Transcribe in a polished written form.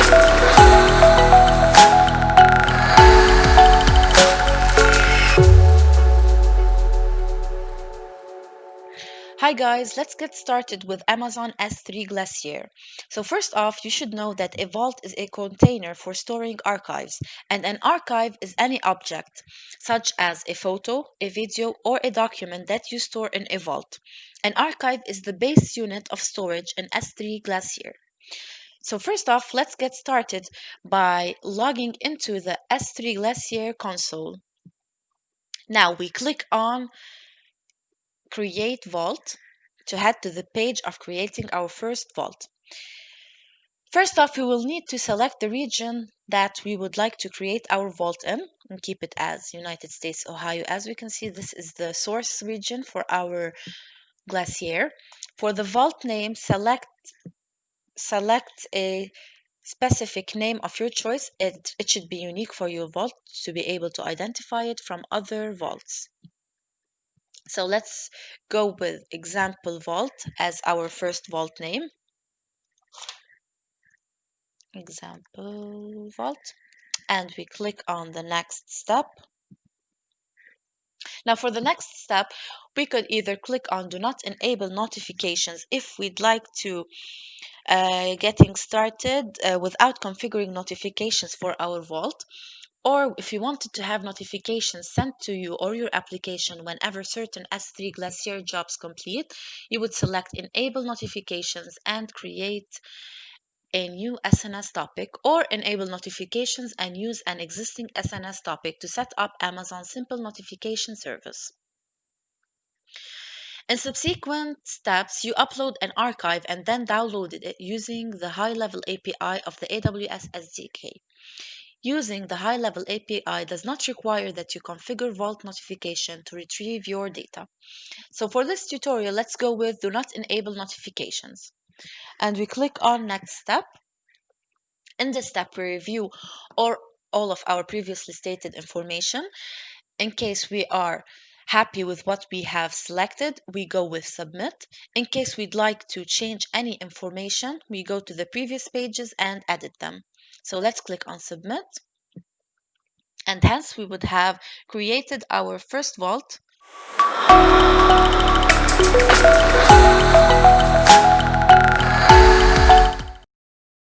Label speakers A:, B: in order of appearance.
A: Hi guys, let's get started with Amazon S3 Glacier. So first off, you should know that a vault is a container for storing archives, and an archive is any object, such as a photo, a video, or a document that you store in a vault. An archive is the base unit of storage in S3 Glacier. So first off, let's get started by logging into the S3 Glacier console. Now we click on Create Vault to head to the page of creating our first vault. First off, we will need to select the region that we would like to create our vault in and keep it as United States, Ohio. As we can see, this is the source region for our Glacier. For the vault name, select a specific name of your choice. It should be unique for your vault to be able to identify it from other vaults. So let's go with example vault as our first vault name. Example vault. And we click on the next step. Now for the next step, we could either click on do not enable notifications if we'd like to getting started without configuring notifications for our vault. Or if you wanted to have notifications sent to you or your application whenever certain S3 Glacier jobs complete, you would select Enable Notifications and create a new SNS topic, or enable notifications and use an existing SNS topic to set up Amazon's simple notification service. In subsequent steps, you upload an archive and then download it using the high-level API of the AWS SDK. Using the high-level API does not require that you configure Vault notification to retrieve your data. So for this tutorial, let's go with do not enable notifications. And we click on next step. In this step, we review all of our previously stated information. In case we are happy with what we have selected, we go with submit. In case we'd like to change any information, we go to the previous pages and edit them. So let's click on submit. And hence we would have created our first vault.